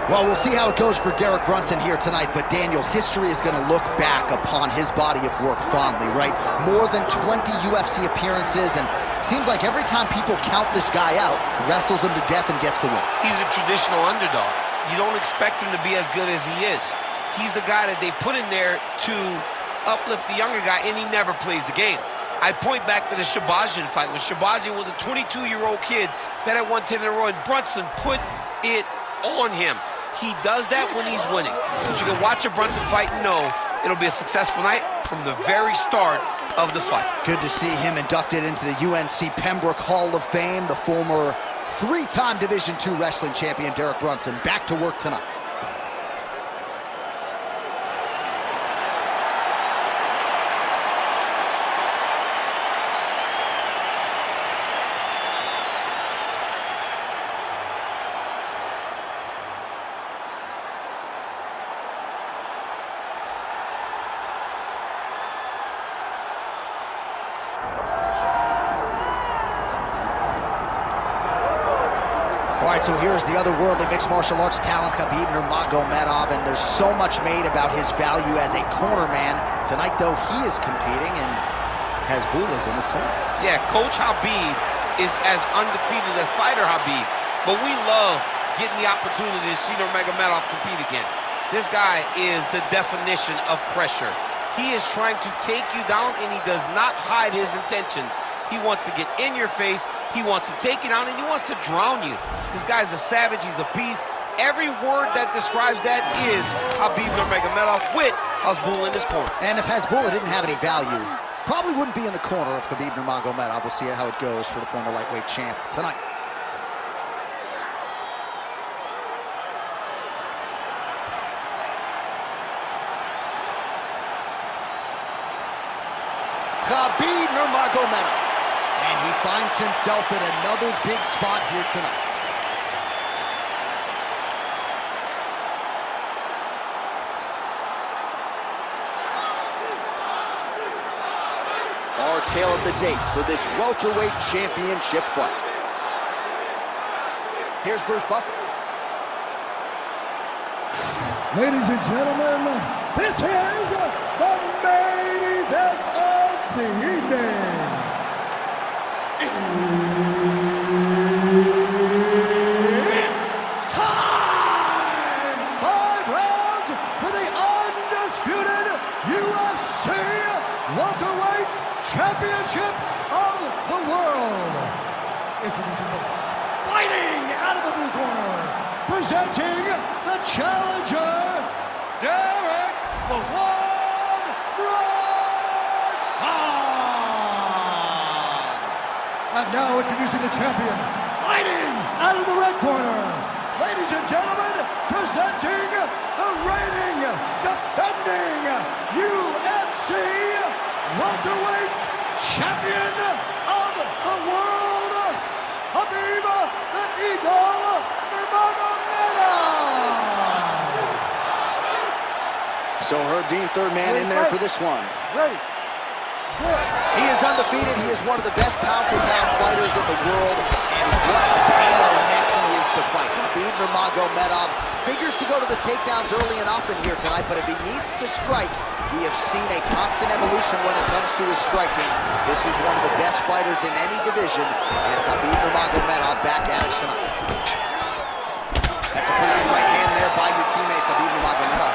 Well, we'll see how it goes for Derek Brunson here tonight, but Daniel, history is going to look back upon his body of work fondly, right? More than 20 UFC appearances, and seems like every time people count this guy out, wrestles him to death and gets the win. He's a traditional underdog. You don't expect him to be as good as he is. He's the guy that they put in there to uplift the younger guy, and he never plays the game. I point back to the Shabazian fight, when Shabazian was a 22-year-old kid that had won 10 in a row, and Brunson put it on him. He does that when he's winning. But you can watch a Brunson fight and know it'll be a successful night from the very start of the fight. Good to see him inducted into the UNC Pembroke Hall of Fame. The former three-time Division II wrestling champion Derek Brunson back to work tonight. All right, so here's the otherworldly mixed martial arts talent, Khabib Nurmagomedov, and there's so much made about his value as a corner man. Tonight, though, he is competing, and Hasbullah's in his corner. Yeah, Coach Khabib is as undefeated as fighter Khabib, but we love getting the opportunity to see Nurmagomedov compete again. This guy is the definition of pressure. He is trying to take you down, and he does not hide his intentions. He wants to get in your face, he wants to take you down, and he wants to drown you. This guy's a savage, he's a beast. Every word that describes that is Khabib Nurmagomedov with Hasbullah in his corner. And if Hasbullah didn't have any value, probably wouldn't be in the corner of Khabib Nurmagomedov. We'll see how it goes for the former lightweight champ tonight. Khabib Nurmagomedov. And he finds himself in another big spot here tonight. Our tale of the tape for this welterweight championship fight. Here's Bruce Buffer. Ladies and gentlemen, this is the main event of the evening. It's time! 5 rounds for the undisputed UFC welterweight championship of the world. Introducing first, fighting out of the blue corner, presenting the challenger, Derek "The One" Brunson. And now introducing the champion, fighting out of the red corner, ladies and gentlemen, presenting the reigning, defending UFC welterweight champion of the world, Khabib the Eagle Nurmagomedov. So Herb Dean, third man in there for this one. Ready. He is undefeated. He is one of the best pound-for-pound fighters in the world, and what a pain in the neck he is to fight. Khabib Nurmagomedov figures to go to the takedowns early and often here tonight, but if he needs to strike, we have seen a constant evolution when it comes to his striking. This is one of the best fighters in any division, and Khabib Nurmagomedov back at it tonight. That's a pretty good right hand there by your teammate, Khabib Nurmagomedov.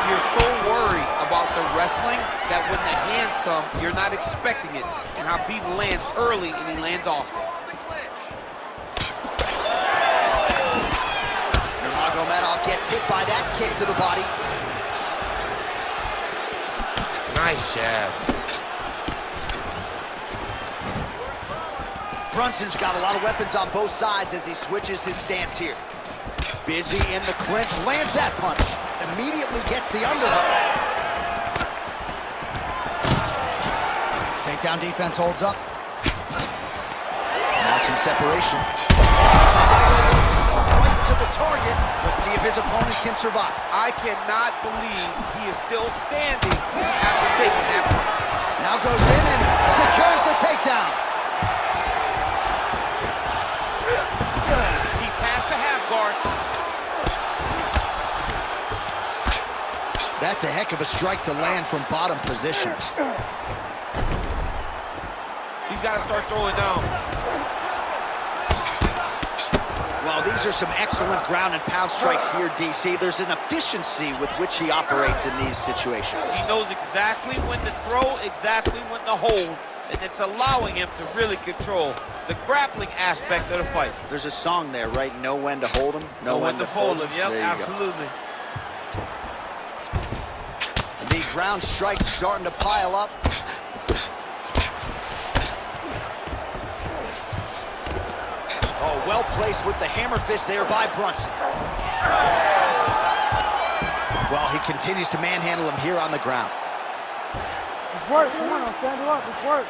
You're so worried about the wrestling that when the hands come, you're not expecting it. And Khabib lands early and he lands often. Nurmagomedov gets hit by that kick to the body. Nice jab. Brunson's got a lot of weapons on both sides as he switches his stance here. Busy in the clinch, lands that punch. Immediately gets the underhook. Takedown defense holds up. Now some separation. Right to the target. Let's see if his opponent can survive. I cannot believe he is still standing after taking that punch. Now goes in and secures the takedown. He passed the half guard. That's a heck of a strike to land from bottom position. He's got to start throwing down. Well, these are some excellent ground and pound strikes here, DC. There's an efficiency with which he operates in these situations. He knows exactly when to throw, exactly when to hold, and it's allowing him to really control the grappling aspect of the fight. There's a song there, right? Know when to hold him, know when to fold him. Yep, absolutely. The ground strikes starting to pile up. Oh, well placed with the hammer fist there by Brunson. Well, he continues to manhandle him here on the ground. It's work. Come on, stand it up. It's work.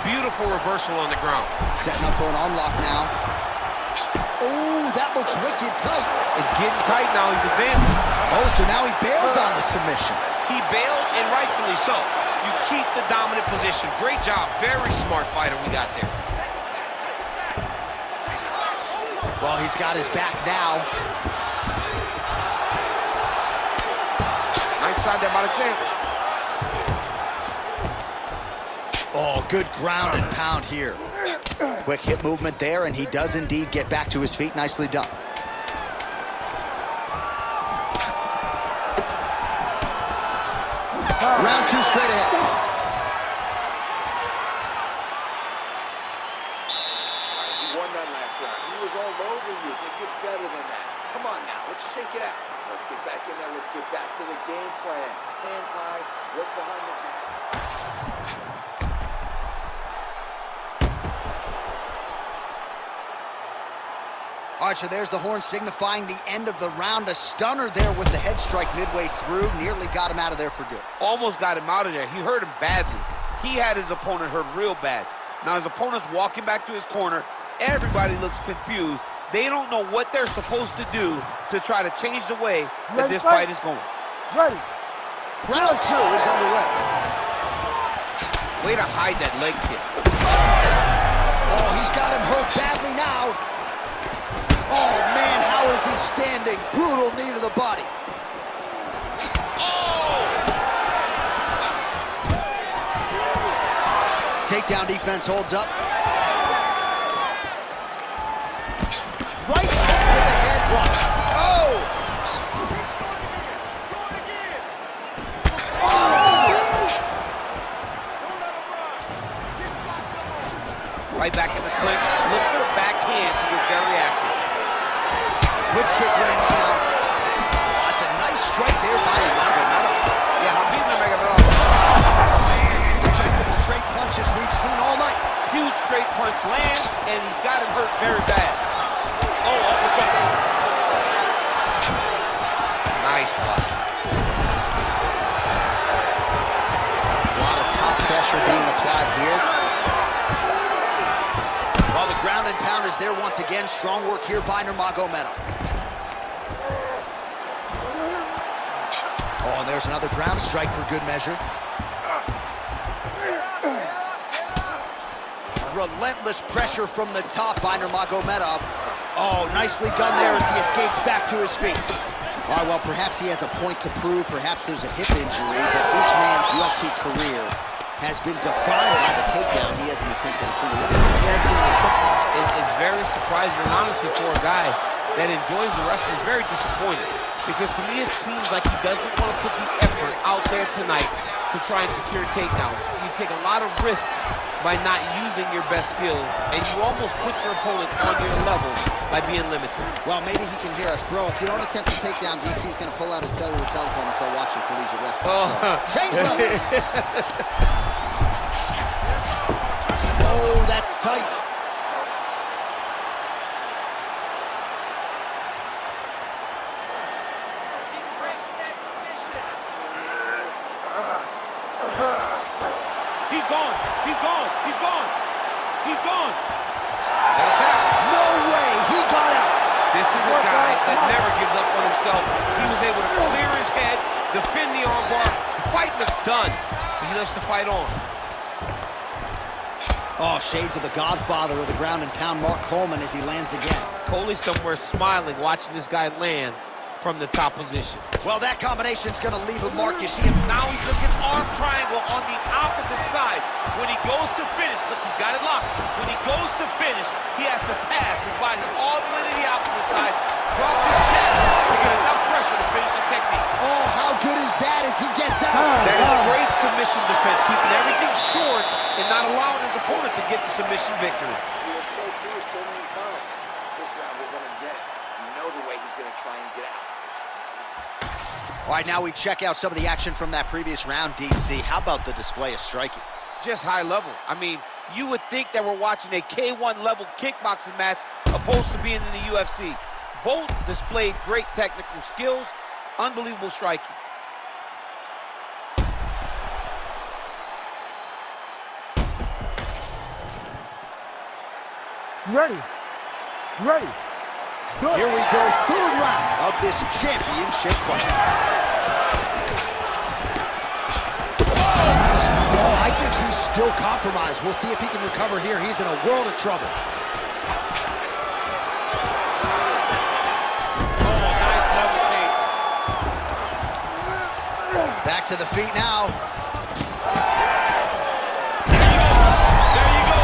Beautiful reversal on the ground. Setting up for an unlock now. Oh, that looks wicked tight. It's getting tight now. He's advancing. Oh, so now he bails on the submission. He bailed, and rightfully so. You keep the dominant position. Great job. Very smart fighter we got there. Well, he's got his back now. Nice shot there by the champ. Oh, good ground and pound here. Quick hip movement there, and he does indeed get back to his feet. Nicely done. Round two straight ahead. You won that last round. He was all over you. But get better than that. Come on now. Let's shake it out. Let's get back in there. Let's get back to the game plan. Hands high. Work behind the jab. All right, so there's the horn signifying the end of the round. A stunner there with the head strike midway through. Nearly got him out of there for good. Almost got him out of there. He hurt him badly. He had his opponent hurt real bad. Now his opponent's walking back to his corner. Everybody looks confused. They don't know what they're supposed to do to try to change the way that this fight is going. Ready. Round two is underway. Way to hide that leg kick. Oh, he's got him hurt badly now. Oh, man, how is he standing? Brutal knee to the body. Oh! Takedown defense holds up. Right hook to the head blocks. Oh! Oh! Right back in the clinch. Look for the backhand to get very active. Switch kick lands now. That's a nice strike there by Nurmagomedov. Yeah, Khabib Nurmagomedov. Oh, man, he's effective the straight punches we've seen all night. Huge straight punch lands, and he's got him hurt very bad. Oh, uppercut. Nice block. A lot of top pressure being applied here. While the ground and pound is there once again. Strong work here by Nurmagomedov. Oh, and there's another ground strike for good measure. Relentless pressure from the top by Nurmagomedov. Oh, nicely done there as he escapes back to his feet. All right, well, perhaps he has a point to prove. Perhaps there's a hip injury, but this man's UFC career has been defined by the takedown. He hasn't attempted a single one. It's very surprising, and honestly, for a guy that enjoys the wrestling, is very disappointed. Because to me, it seems like he doesn't want to put the effort out there tonight to try and secure takedowns. You take a lot of risks by not using your best skill, and you almost put your opponent on your level by being limited. Well, maybe he can hear us. Bro, if you don't attempt a takedown, DC's going to pull out his cellular telephone and start watching collegiate wrestling. Oh. So, change levels. Oh, that's tight. He's gone. He's gone. He's gone. He's gone. No way. He got out. This is a guy that never gives up on himself. He was able to clear his head, defend the armbar. The fight was done. He lets the fight on. Oh, shades of the godfather of the ground and pound, Mark Coleman, as he lands again. Coley somewhere smiling, watching this guy land from the top position. Well, that combination's gonna leave a mark. You see him. Now he's looking arm triangle on the opposite side. When he goes to finish, look, he's got it locked. When he goes to finish, he has to pass his body all the way to the opposite side, drop his chest to get enough pressure to finish his technique. Oh, how good is that as he gets out? That is a great submission defense, keeping everything short and not allowing his opponent to get the submission victory. He was so close so many times. This round, we're going to get it. You know the way he's going to try and get out. All right, now we check out some of the action from that previous round, DC. How about the display of striking? Just high level. I mean, you would think that we're watching a K1 level kickboxing match opposed to being in the UFC. Both displayed great technical skills, unbelievable striking. Ready. Ready. Good. Here we go, third round of this championship fight. Oh, I think he's still compromised. We'll see if he can recover here. He's in a world of trouble. Oh, nice level take. Back to the feet now. There you go.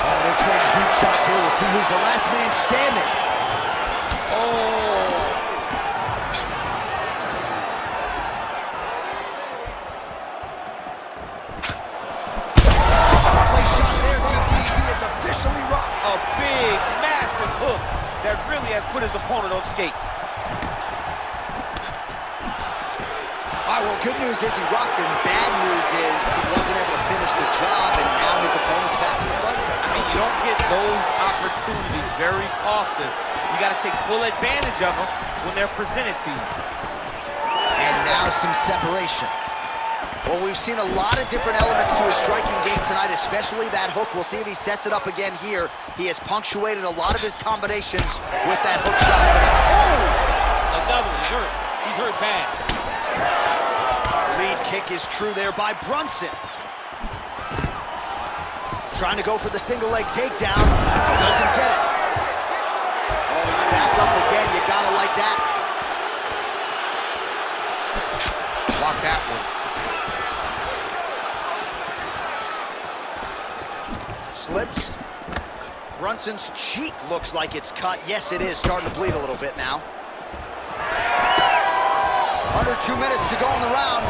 Oh, they're trading huge shots here. We'll see who's the last man standing. Oh. Place shot there, DC. He is officially rocked. A big, massive hook that really has put his opponent on skates. All right, well, good news is he rocked him. Bad news is he wasn't able to finish the job, and now his opponent's back in the fight. I mean, you don't get those opportunities very often. You got to take full advantage of them when they're presented to you. And now some separation. Well, we've seen a lot of different elements to his striking game tonight, especially that hook. We'll see if he sets it up again here. He has punctuated a lot of his combinations with that hook shot tonight. Oh! Another one. He's hurt. He's hurt bad. Lead kick is true there by Brunson. Trying to go for the single leg takedown. Doesn't get it. Oh, he's back up again. You gotta like that. Block that one. Slips. Brunson's cheek looks like it's cut. Yes, it is. Starting to bleed a little bit now. Under 2 minutes to go in the round.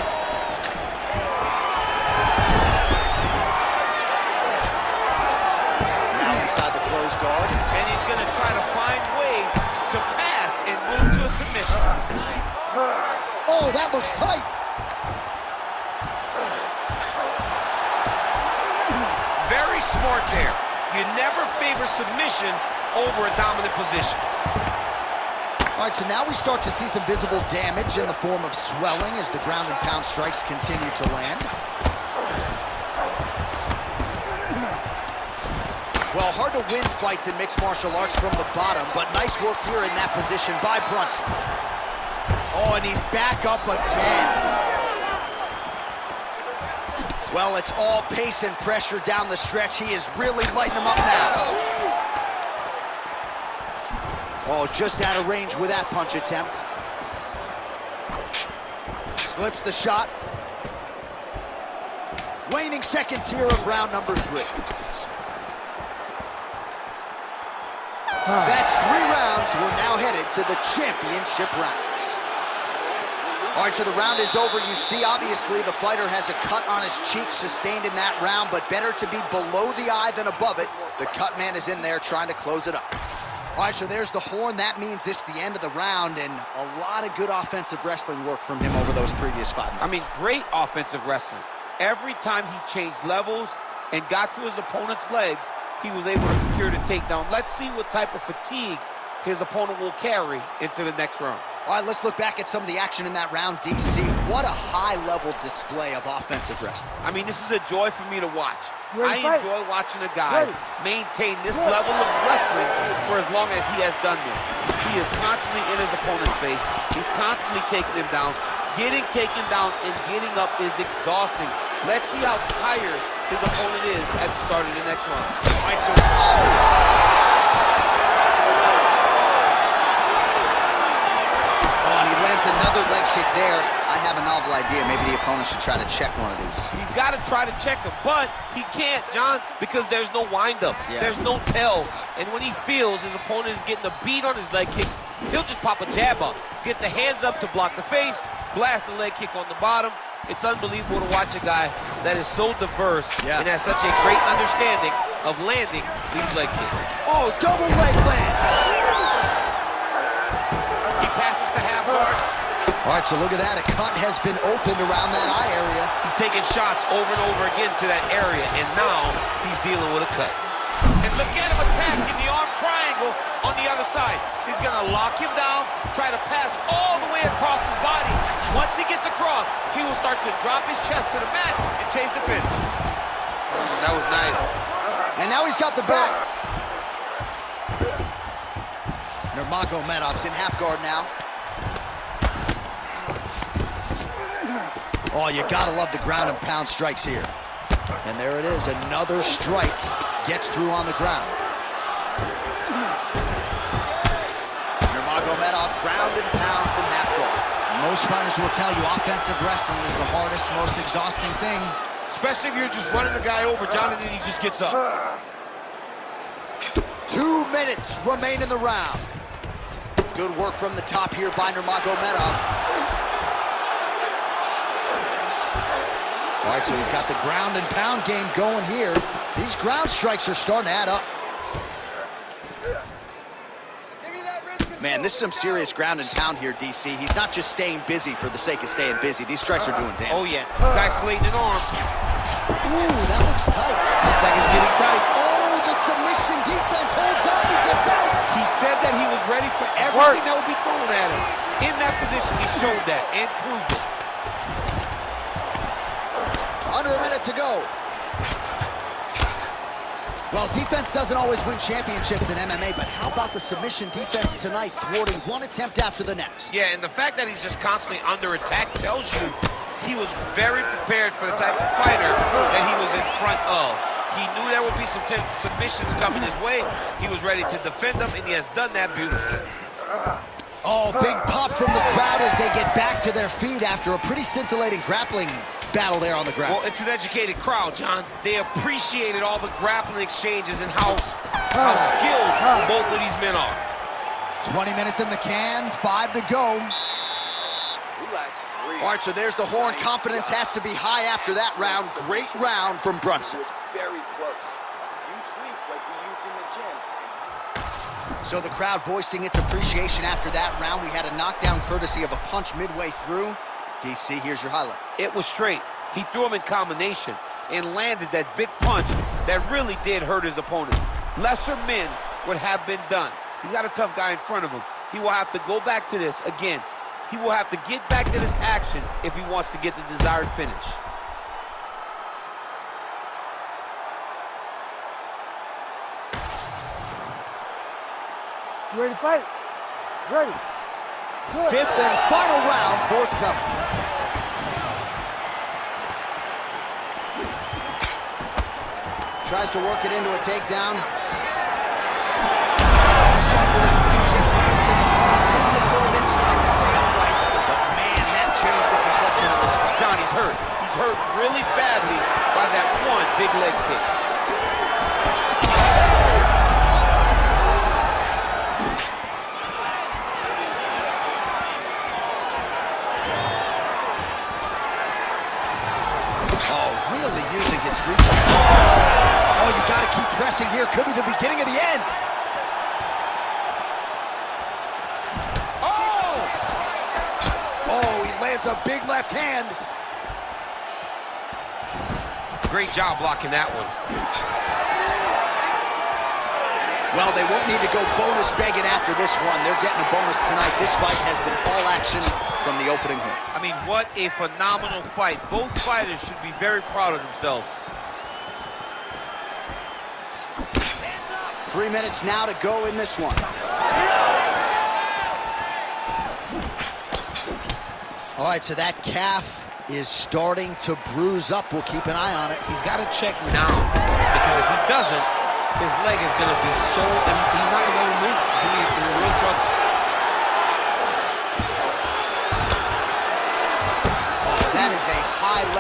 Now inside the closed guard. And he's going to try to find ways to pass and move to a submission. Oh, that looks tight. Very smart there. You never favor submission over a dominant position. All right, so now we start to see some visible damage in the form of swelling as the ground and pound strikes continue to land. Well, hard to win fights in mixed martial arts from the bottom, but nice work here in that position by Brunson. Oh, and he's back up again. Well, it's all pace and pressure down the stretch. He is really lighting them up now. Oh, just out of range with that punch attempt. Slips the shot. Waning seconds here of round number 3. That's 3 rounds. We're now headed to the championship rounds. All right, so the round is over. You see, obviously, the fighter has a cut on his cheek sustained in that round, but better to be below the eye than above it. The cut man is in there trying to close it up. All right, so there's the horn. That means it's the end of the round, and a lot of good offensive wrestling work from him over those previous 5 minutes. I mean, great offensive wrestling. Every time he changed levels and got to his opponent's legs, he was able to secure the takedown. Let's see what type of fatigue his opponent will carry into the next round. All right, let's look back at some of the action in that round, DC. What a high-level display of offensive wrestling. I mean, this is a joy for me to watch. I enjoy watching a guy maintain this level of wrestling for as long as he has done this. He is constantly in his opponent's face. He's constantly taking him down. Getting taken down and getting up is exhausting. Let's see how tired his opponent is at the start of the next round. All right, so... Oh! Another leg kick there. I have a novel idea. Maybe the opponent should try to check one of these. He's got to try to check him, but he can't, John, because there's no windup. Yeah. There's no tell. And when he feels his opponent is getting a beat on his leg kicks, he'll just pop a jab up, get the hands up to block the face, blast the leg kick on the bottom. It's unbelievable to watch a guy that is so diverse and has such a great understanding of landing these leg kicks. Oh, double leg lands. He passes to half guard. All right, so look at that. A cut has been opened around that eye area. He's taking shots over and over again to that area, and now he's dealing with a cut. And look at him attacking the arm triangle on the other side. He's going to lock him down, try to pass all the way across his body. Once he gets across, he will start to drop his chest to the mat and chase the finish. That was nice. And now he's got the back. Nurmagomedov's in half guard now. Oh, you gotta love the ground and pound strikes here. And there it is, another strike gets through on the ground. Nurmagomedov ground and pound from half guard. Most fighters will tell you offensive wrestling is the hardest, most exhausting thing. Especially if you're just running the guy over, John, and then he just gets up. 2 minutes remain in the round. Good work from the top here by Nurmagomedov. All right, so he's got the ground and pound game going here. These ground strikes are starting to add up. Man, this is some serious ground and pound here, DC. He's not just staying busy for the sake of staying busy. These strikes are doing damage. Oh, yeah. He's isolating an arm. Ooh, that looks tight. Looks like it's getting tight. Oh, the submission defense holds up. He gets out. He said that he was ready for everything that would be thrown at him. In that position, he showed that and proved it. Under a minute to go. Well, defense doesn't always win championships in MMA, but how about the submission defense tonight, thwarting one attempt after the next? Yeah, and the fact that he's just constantly under attack tells you he was very prepared for the type of fighter that he was in front of. He knew there would be some submissions coming his way. He was ready to defend them, and he has done that beautifully. Oh, big pop from the crowd as they get back to their feet after a pretty scintillating grappling battle there on the ground. Well, it's an educated crowd, John. They appreciated all the grappling exchanges and how skilled both of these men are. 20 minutes in the can, 5 to go. All right, so there's the horn. Confidence has to be high after that round. Great round from Brunson. It was very close. A few tweaks like we used in the gym. So the crowd voicing its appreciation after that round. We had a knockdown courtesy of a punch midway through. DC, here's your highlight. It was straight. He threw him in combination and landed that big punch that really did hurt his opponent. Lesser men would have been done. He's got a tough guy in front of him. He will have to go back to this again. He will have to get back to this action if he wants to get the desired finish. You ready to fight? Ready. Good. 5th and final round, forthcoming. Tries to work it into a takedown. Trying to stay upright, but man, that changed the complexion of this fight. John, he's hurt. He's hurt really badly by that one big leg kick. Using his reach. Oh, you got to keep pressing here. Could be the beginning of the end. Oh, he lands a big left hand. Great job blocking that one. Well, they won't need to go bonus begging after this one. They're getting a bonus tonight. This fight has been all action from the opening hook. I mean, what a phenomenal fight. Both fighters should be very proud of themselves. 3 minutes now to go in this one. All right, so that calf is starting to bruise up. We'll keep an eye on it. He's got to check now, because if he doesn't, his leg is going to be so... He's not going to be able to move. He's going to be in real trouble.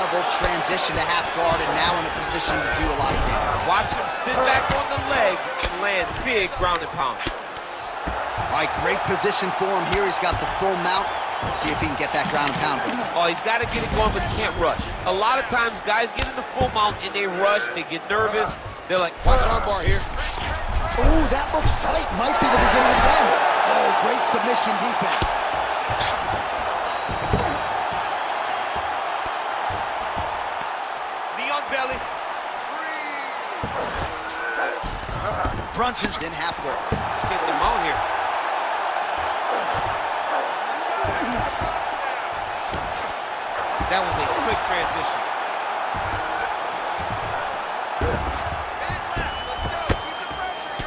high-level transition to half guard and now in a position to do a lot of damage. Watch him sit back on the leg and land big ground and pound. All right, great position for him here. He's got the full mount. Let's see if he can get that ground and pound going. Oh, he's got to get it going, but he can't rush. A lot of times, guys get in the full mount and they rush, they get nervous. They're like, watch armbar here. Oh, that looks tight. Might be the beginning of the end. Oh, great submission defense. Knee on belly. Brunson's in half guard. Getting the mount here. That was a slick transition.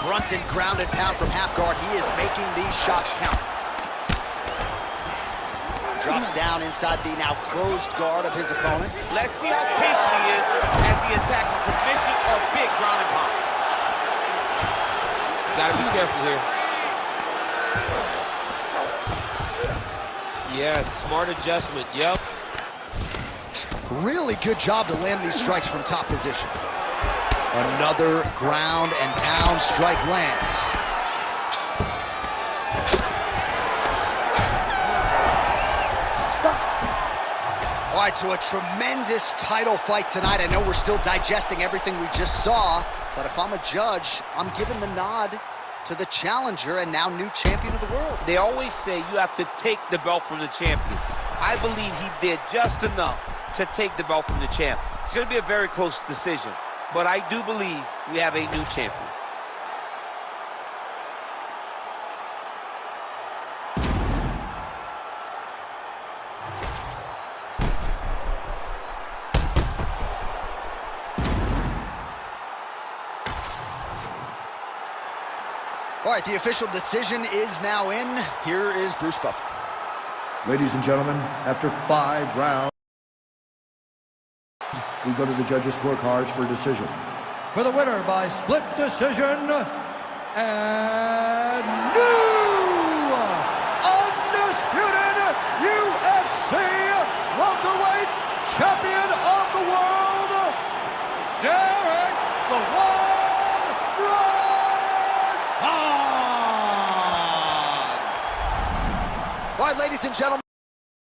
Brunson ground and pound from half guard. He is making these shots count. Drops down inside the now closed guard of his opponent. Let's see how patient he is as he attacks a submission or big ground and pound. He's got to be careful here. Yes, smart adjustment. Yep. Really good job to land these strikes from top position. Another ground and pound strike lands. All right, so a tremendous title fight tonight. I know we're still digesting everything we just saw, but if I'm a judge, I'm giving the nod to the challenger and now new champion of the world. They always say you have to take the belt from the champion. I believe he did just enough to take the belt from the champ. It's going to be a very close decision, but I do believe we have a new champion. All right, the official decision is now in. Here is Bruce Buffer. Ladies and gentlemen, after 5 rounds, we go to the judges' scorecards for a decision. For the winner by split decision, and new undisputed UFC welterweight champion of the world, Derek the One Brunson! All right, ladies and gentlemen.